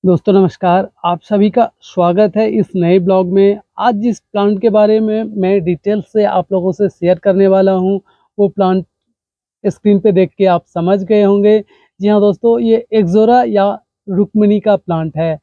दोस्तों नमस्कार, आप सभी का स्वागत है इस नए ब्लॉग में। आज जिस प्लांट के बारे में मैं डिटेल से आप लोगों से शेयर करने वाला हूं, वो प्लांट स्क्रीन पे देख के आप समझ गए होंगे। जी हाँ दोस्तों, ये एक्सोरा या रुक्मिनी का प्लांट है।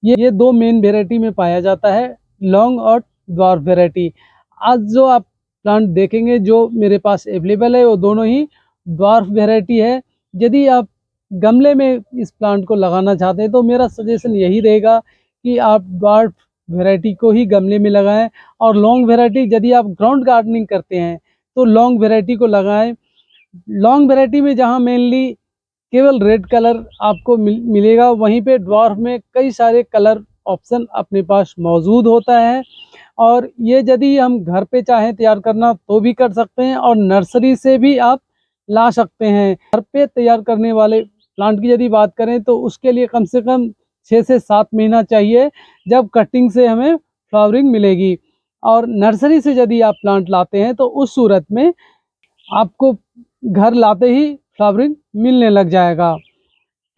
ये दो मेन वेराइटी में पाया जाता है, लॉन्ग और ड्वार्फ वेराइटी। आज जो आप प्लांट देखेंगे जो मेरे पास अवेलेबल है, वो दोनों ही ड्वार्फ वेराइटी है। यदि आप गमले में इस प्लांट को लगाना चाहते हैं तो मेरा सजेशन यही रहेगा कि आप ड्वार्फ वेराइटी को ही गमले में लगाएं, और लॉन्ग वेराइटी यदि आप ग्राउंड गार्डनिंग करते हैं तो लॉन्ग वेराइटी को लगाएं। लॉन्ग वेराइटी में जहां मेनली केवल रेड कलर आपको मिलेगा, वहीं पे ड्वार्फ में कई सारे कलर ऑप्शन अपने पास मौजूद होता है। और ये यदि हम घर पे चाहें तैयार करना तो भी कर सकते हैं, और नर्सरी से भी आप ला सकते हैं। घर पे तैयार करने वाले प्लांट की यदि बात करें तो उसके लिए कम से कम 6 से 7 महीना चाहिए, जब कटिंग से हमें फ्लावरिंग मिलेगी। और नर्सरी से यदि आप प्लांट लाते हैं तो उस सूरत में आपको घर लाते ही फ्लावरिंग मिलने लग जाएगा।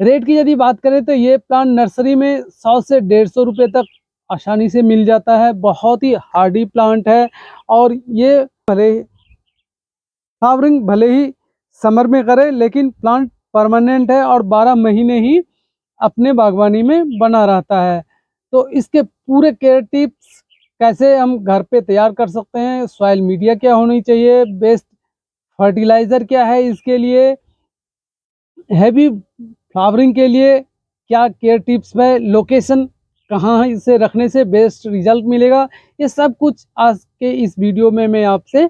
रेट की यदि बात करें तो ये प्लांट नर्सरी में 100 से 150 रुपये तक आसानी से मिल जाता है। बहुत ही हार्डी प्लांट है, और ये फ्लावरिंग भले ही समर में करे, लेकिन प्लांट परमानेंट है और 12 महीने ही अपने बागवानी में बना रहता है। तो इसके पूरे केयर टिप्स कैसे हम घर पे तैयार कर सकते हैं, सॉइल मीडिया क्या होनी चाहिए, बेस्ट फर्टिलाइज़र क्या है इसके लिए, हैवी फ्लावरिंग के लिए क्या केयर टिप्स है, लोकेशन कहाँ है, इसे रखने से बेस्ट रिजल्ट मिलेगा, ये सब कुछ आज के इस वीडियो में मैं आपसे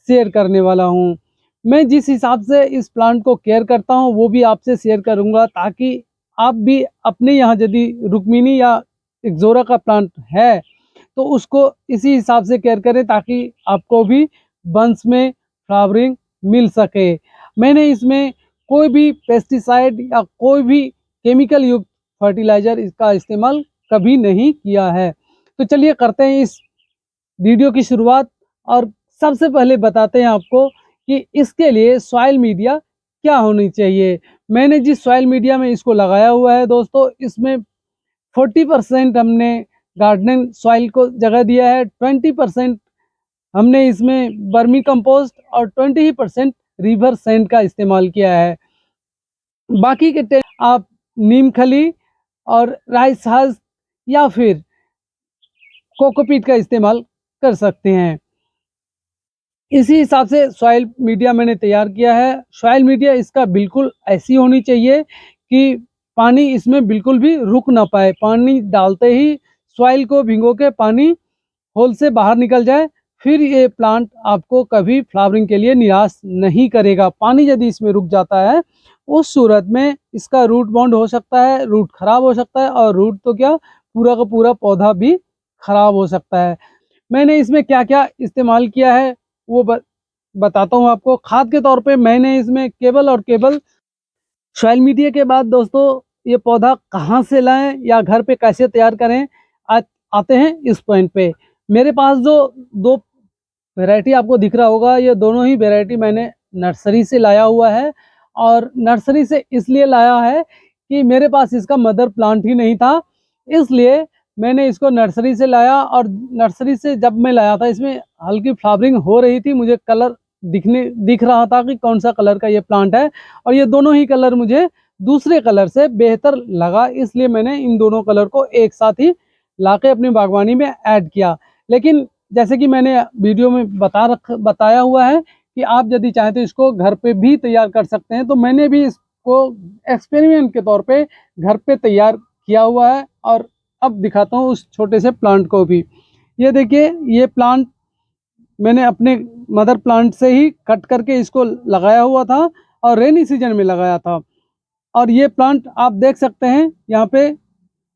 शेयर करने वाला हूँ। मैं जिस हिसाब से इस प्लांट को केयर करता हूँ वो भी आपसे शेयर करूँगा, ताकि आप भी अपने यहाँ यदि रुक्मिनी या एक्सोरा का प्लांट है तो उसको इसी हिसाब से केयर करें, ताकि आपको भी बंच में फ्लावरिंग मिल सके। मैंने इसमें कोई भी पेस्टिसाइड या कोई भी केमिकल युक्त फर्टिलाइज़र इसका इस्तेमाल कभी नहीं किया है। तो चलिए करते हैं इस वीडियो की शुरुआत, और सबसे पहले बताते हैं आपको कि इसके लिए सॉइल मीडिया क्या होनी चाहिए। मैंने जिस सॉइल मीडिया में इसको लगाया हुआ है दोस्तों, इसमें 40% हमने गार्डनिंग सॉइल को जगह दिया है, 20% हमने इसमें वर्मी कंपोस्ट और 20% रिवर सैंड का इस्तेमाल किया है। बाकी के आप नीम खली और राइस हस्क या फिर कोकोपीट का इस्तेमाल कर सकते हैं। इसी हिसाब से सॉइल मीडिया मैंने तैयार किया है। सॉइल मीडिया इसका बिल्कुल ऐसी होनी चाहिए कि पानी इसमें बिल्कुल भी रुक ना पाए। पानी डालते ही सॉइल को भिगो के पानी होल से बाहर निकल जाए, फिर ये प्लांट आपको कभी फ्लावरिंग के लिए निराश नहीं करेगा। पानी यदि इसमें रुक जाता है, उस सूरत में इसका रूट बाउंड हो सकता है, रूट खराब हो सकता है, और रूट तो क्या, पूरा का पूरा पौधा भी खराब हो सकता है। मैंने इसमें क्या क्या इस्तेमाल किया है वो बताता हूँ आपको। खाद के तौर पे मैंने इसमें केवल और केवल सॉइल मीडिया के बाद दोस्तों ये पौधा कहाँ से लाएं या घर पे कैसे तैयार करें, आते हैं इस पॉइंट पे। मेरे पास जो दो वैरायटी आपको दिख रहा होगा, ये दोनों ही वैरायटी मैंने नर्सरी से लाया हुआ है। और नर्सरी से इसलिए लाया है कि मेरे पास इसका मदर प्लांट ही नहीं था, इसलिए मैंने इसको नर्सरी से लाया। और नर्सरी से जब मैं लाया था, इसमें हल्की फ्लावरिंग हो रही थी, मुझे कलर दिख रहा था कि कौन सा कलर का ये प्लांट है, और ये दोनों ही कलर मुझे दूसरे कलर से बेहतर लगा, इसलिए मैंने इन दोनों कलर को एक साथ ही लाके अपनी बागवानी में ऐड किया। लेकिन जैसे कि मैंने वीडियो में बताया हुआ है कि आप यदि चाहें तो इसको घर पे भी तैयार कर सकते हैं। तो मैंने भी इसको एक्सपेरिमेंट के तौर पे घर पे तैयार किया हुआ है, और अब दिखाता हूँ उस छोटे से प्लांट को भी। ये देखिए, ये प्लांट मैंने अपने मदर प्लांट से ही कट करके इसको लगाया हुआ था, और रेनी सीजन में लगाया था। और ये प्लांट आप देख सकते हैं यहाँ पे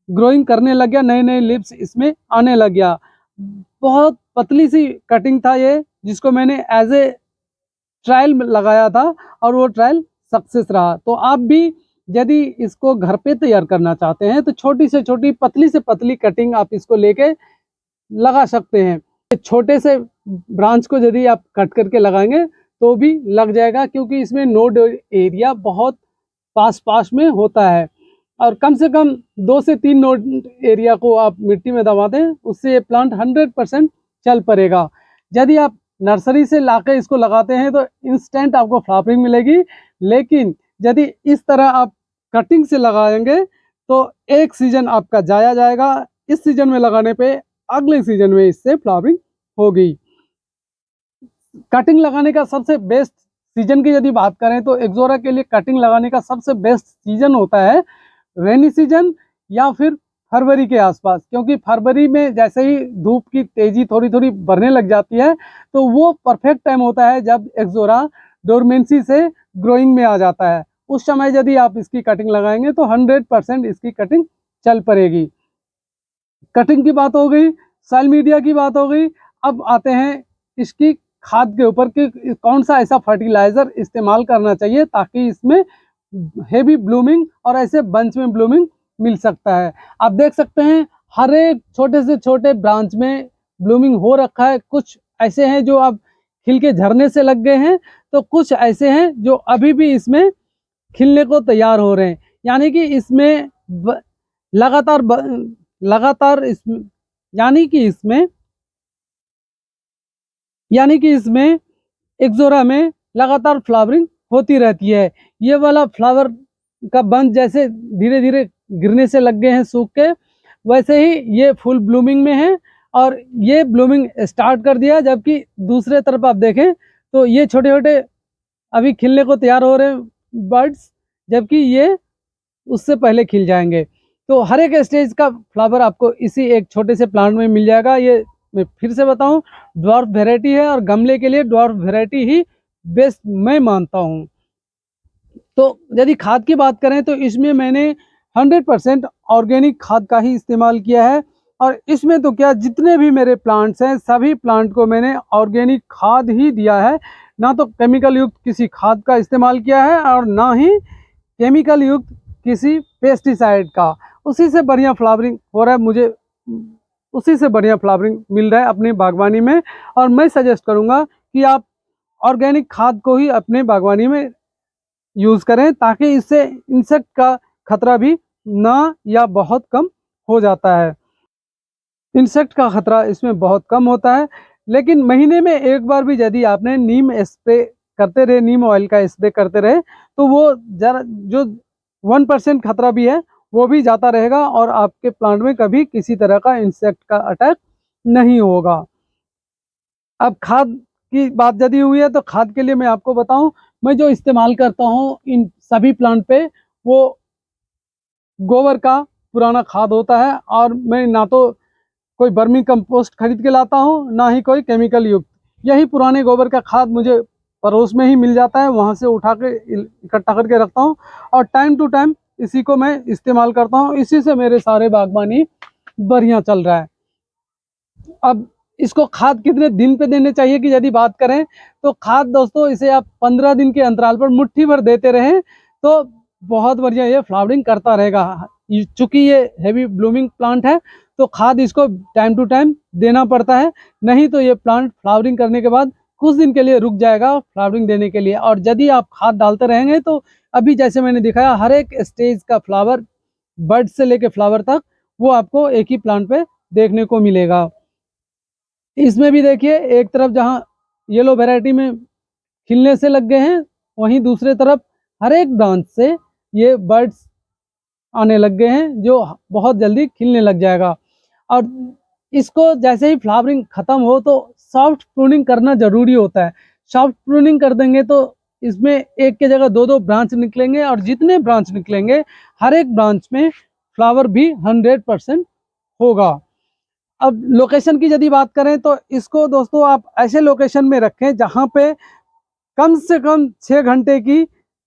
ग्रोइंग करने लग गया, नए नए लिव्स इसमें आने लग गया। बहुत पतली सी कटिंग था ये, जिसको मैंने एज ए ट्रायल लगाया था, और वो ट्रायल सक्सेस रहा। तो आप भी यदि इसको घर पे तैयार करना चाहते हैं तो छोटी से छोटी, पतली से पतली कटिंग आप इसको लेके लगा सकते हैं। छोटे से ब्रांच को यदि आप कट करके लगाएंगे तो भी लग जाएगा, क्योंकि इसमें नोड एरिया बहुत पास पास में होता है। और कम से कम 2 से 3 नोड एरिया को आप मिट्टी में दबा दें, उससे ये प्लांट 100% चल पड़ेगा। यदि आप नर्सरी से लाके इसको लगाते हैं तो इंस्टेंट आपको फ्लावरिंग मिलेगी, लेकिन यदि इस तरह आप कटिंग से लगाएंगे तो एक सीजन आपका जाया जाएगा। इस सीजन में लगाने पे अगले सीजन में इससे फ्लावरिंग होगी। कटिंग लगाने का सबसे बेस्ट सीजन की यदि बात करें तो एक्सोरा के लिए कटिंग लगाने का सबसे बेस्ट सीजन होता है रेनी सीजन या फिर फरवरी के आसपास, क्योंकि फरवरी में जैसे ही धूप की तेजी थोड़ी थोड़ी बढ़ने लग जाती है तो वो परफेक्ट टाइम होता है जब एक्सोरा डोरमेंसी से ग्रोइंग में आ जाता है। उस समय यदि आप इसकी कटिंग लगाएंगे तो 100% इसकी कटिंग चल पड़ेगी। कटिंग की बात हो गई, सॉइल मीडिया की बात हो गई। अब आते हैं इसकी खाद के ऊपर कि कौन सा ऐसा फर्टिलाइजर इस्तेमाल करना चाहिए ताकि इसमें हेवी ब्लूमिंग और ऐसे बंच में ब्लूमिंग मिल सकता है। आप देख सकते हैं हर एक छोटे से छोटे ब्रांच में ब्लूमिंग हो रखा है। कुछ ऐसे हैं जो अब खिल के झरने से लग गए हैं, तो कुछ ऐसे हैं जो अभी भी इसमें खिलने को तैयार हो रहे हैं। यानी कि इसमें लगातार लगातार इसमें यानी कि इसमें एक्सोरा में लगातार फ्लावरिंग होती रहती है। ये वाला फ्लावर का बंच जैसे धीरे धीरे गिरने से लग गए हैं सूख के, वैसे ही ये फुल ब्लूमिंग में है और ये ब्लूमिंग स्टार्ट कर दिया। जबकि दूसरे तरफ आप देखें तो ये छोटे छोटे अभी खिलने को तैयार हो रहे हैं बर्ड्स, जबकि ये उससे पहले खिल जाएंगे। तो हर एक स्टेज का फ्लावर आपको इसी एक छोटे से प्लांट में मिल जाएगा। ये मैं फिर से बताऊं, ड्वार्फ वेराइटी है और गमले के लिए ड्वार्फ वेराइटी ही बेस्ट मैं मानता हूं। तो यदि खाद की बात करें तो इसमें मैंने 100% ऑर्गेनिक खाद का ही इस्तेमाल किया है। और इसमें तो क्या, जितने भी मेरे प्लांट्स हैं सभी प्लांट को मैंने ऑर्गेनिक खाद ही दिया है। ना तो केमिकल युक्त किसी खाद का इस्तेमाल किया है और ना ही केमिकल युक्त किसी पेस्टिसाइड का। उसी से बढ़िया फ्लावरिंग हो रहा है, मुझे उसी से बढ़िया फ्लावरिंग मिल रहा है अपनी बागवानी में। और मैं सजेस्ट करूंगा कि आप ऑर्गेनिक खाद को ही अपने बागवानी में यूज़ करें, ताकि इससे इंसेक्ट का खतरा भी ना या बहुत कम हो जाता है। इंसेक्ट का खतरा इसमें बहुत कम होता है। लेकिन महीने में एक बार भी यदि आपने नीम स्प्रे करते रहे, नीम ऑयल का स्प्रे करते रहे, तो वो जरा जो 1% खतरा भी है वो भी जाता रहेगा और आपके प्लांट में कभी किसी तरह का इंसेक्ट का अटैक नहीं होगा। अब खाद की बात यदि हुई है तो खाद के लिए मैं आपको बताऊं, मैं जो इस्तेमाल करता हूं इन सभी प्लांट पे वो गोबर का पुराना खाद होता है। और मैं ना तो कोई बर्मी कंपोस्ट खरीद के लाता हूँ, ना ही कोई केमिकल युक्त। यही पुराने गोबर का खाद मुझे पड़ोस में ही मिल जाता है, वहाँ से उठा के इकट्ठा करके रखता हूँ और टाइम टू टाइम इसी को मैं इस्तेमाल करता हूँ। इसी से मेरे सारे बागबानी बढ़िया चल रहा है। अब इसको खाद कितने दिन पे देने चाहिए की यदि बात करें तो खाद दोस्तों इसे आप 15 दिन के अंतराल पर मुट्ठी भर देते रहें तो बहुत बढ़िया ये फ्लावरिंग करता रहेगा। चूंकि ये हैवी ब्लूमिंग प्लांट है तो खाद इसको टाइम टू टाइम देना पड़ता है, नहीं तो ये प्लांट फ्लावरिंग करने के बाद कुछ दिन के लिए रुक जाएगा फ्लावरिंग देने के लिए। और यदि आप खाद डालते रहेंगे तो अभी जैसे मैंने दिखाया हर एक स्टेज का फ्लावर, बर्ड से लेके फ्लावर तक, वो आपको एक ही प्लांट पे देखने को मिलेगा। इसमें भी देखिए एक तरफ जहाँ येलो वैरायटी में खिलने से लग गए हैं, वहीं दूसरे तरफ हर एक ब्रांच से ये बर्ड्स आने लग गए हैं जो बहुत जल्दी खिलने लग जाएगा। और इसको जैसे ही फ्लावरिंग खत्म हो तो सॉफ्ट प्रूनिंग करना जरूरी होता है। सॉफ्ट प्रूनिंग कर देंगे तो इसमें एक के जगह दो दो ब्रांच निकलेंगे और जितने ब्रांच निकलेंगे हर एक ब्रांच में फ्लावर भी 100% होगा। अब लोकेशन की यदि बात करें तो इसको दोस्तों आप ऐसे लोकेशन में रखें जहाँ पे कम से कम 6 घंटे की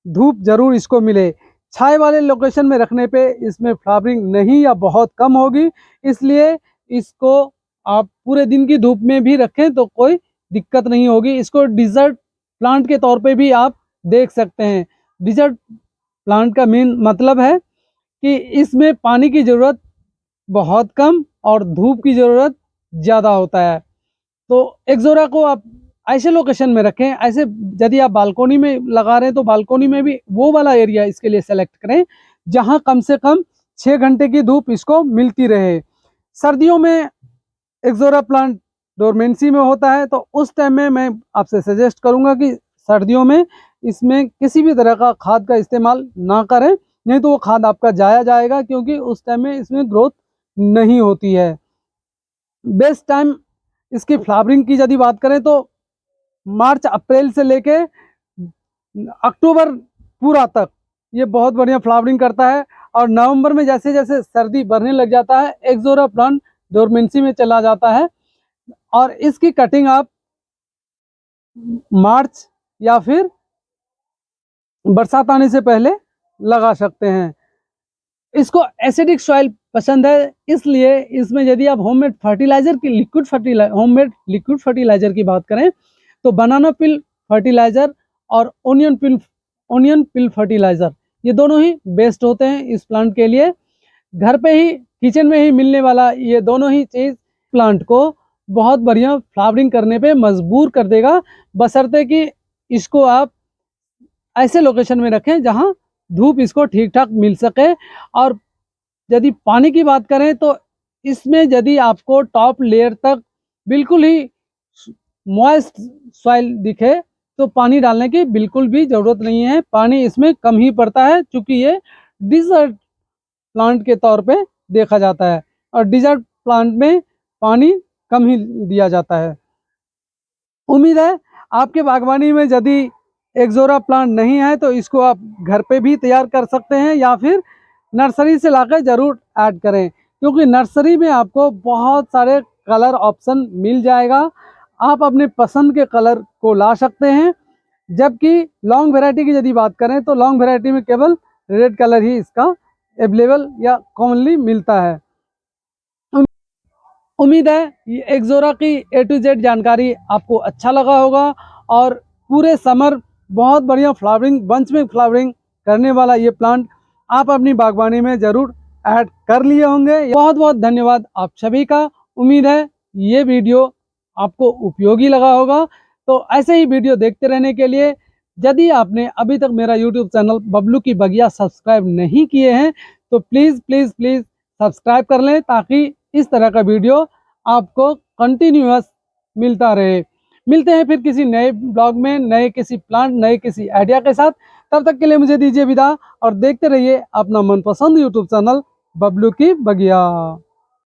धूप जरूर इसको मिले। छाए वाले लोकेशन में रखने पे इसमें फ्लावरिंग नहीं या बहुत कम होगी, इसलिए इसको आप पूरे दिन की धूप में भी रखें तो कोई दिक्कत नहीं होगी। इसको डिजर्ट प्लांट के तौर पे भी आप देख सकते हैं। डिजर्ट प्लांट का मेन मतलब है कि इसमें पानी की ज़रूरत बहुत कम और धूप की ज़रूरत ज़्यादा होता है। तो एक्सोरा को आप ऐसे लोकेशन में रखें। ऐसे यदि आप बालकोनी में लगा रहे हैं तो बालकोनी में भी वो वाला एरिया इसके लिए सेलेक्ट करें जहां कम से कम 6 घंटे की धूप इसको मिलती रहे। सर्दियों में एक्सोरा प्लांट डोरमेंसी में होता है, तो उस टाइम में मैं आपसे सजेस्ट करूंगा कि सर्दियों में इसमें किसी भी तरह का खाद का इस्तेमाल ना करें, नहीं तो वो खाद आपका जाया जाएगा, क्योंकि उस टाइम में इसमें ग्रोथ नहीं होती है। बेस्ट टाइम इसकी फ्लावरिंग की यदि बात करें तो मार्च अप्रैल से लेके अक्टूबर पूरा तक ये बहुत बढ़िया फ्लावरिंग करता है। और नवंबर में जैसे जैसे सर्दी बढ़ने लग जाता है, एक्सोरा प्लांट डोरमेंसी में चला जाता है और इसकी कटिंग आप मार्च या फिर बरसात आने से पहले लगा सकते हैं। इसको एसिडिक सॉइल पसंद है, इसलिए इसमें यदि आप होममेड फर्टिलाइजर की होममेड लिक्विड फर्टिलाइजर की बात करें तो बनाना पिल फर्टिलाइजर और ओनियन पिल फर्टिलाइजर, ये दोनों ही बेस्ट होते हैं इस प्लांट के लिए। घर पे ही किचन में ही मिलने वाला ये दोनों ही चीज प्लांट को बहुत बढ़िया फ्लावरिंग करने पे मजबूर कर देगा, बशर्ते कि इसको आप ऐसे लोकेशन में रखें जहां धूप इसको ठीक ठाक मिल सके। और यदि पानी की बात करें तो इसमें यदि आपको टॉप लेयर तक बिल्कुल ही मॉइस्ट सॉइल दिखे तो पानी डालने की बिल्कुल भी ज़रूरत नहीं है, पानी इसमें कम ही पड़ता है, क्योंकि ये डिजर्ट प्लांट के तौर पे देखा जाता है और डिजर्ट प्लांट में पानी कम ही दिया जाता है। उम्मीद है आपके बागवानी में यदि एक्सोरा प्लांट नहीं है तो इसको आप घर पे भी तैयार कर सकते हैं या फिर नर्सरी से लाकर ज़रूर ऐड करें, क्योंकि नर्सरी में आपको बहुत सारे कलर ऑप्शन मिल जाएगा, आप अपने पसंद के कलर को ला सकते हैं। जबकि लॉन्ग वैरायटी की यदि बात करें तो लॉन्ग वैरायटी में केवल रेड कलर ही इसका अवेलेबल या कॉमनली मिलता है। उम्मीद है ये एक्सोरा की A to Z जानकारी आपको अच्छा लगा होगा और पूरे समर बहुत बढ़िया फ्लावरिंग बंच में फ्लावरिंग करने वाला ये प्लांट आप अपनी बागवानी में ज़रूर ऐड कर लिए होंगे। बहुत बहुत धन्यवाद आप सभी का। उम्मीद है ये वीडियो आपको उपयोगी लगा होगा। तो ऐसे ही वीडियो देखते रहने के लिए यदि आपने अभी तक मेरा यूट्यूब चैनल बबलू की बगिया सब्सक्राइब नहीं किए हैं तो प्लीज़ प्लीज़ प्लीज़ सब्सक्राइब कर लें, ताकि इस तरह का वीडियो आपको कंटिन्यूअस मिलता रहे। मिलते हैं फिर किसी नए ब्लॉग में, नए किसी प्लांट, नए किसी आइडिया के साथ। तब तक के लिए मुझे दीजिए विदा और देखते रहिए अपना मनपसंद यूट्यूब चैनल बबलू की बगिया।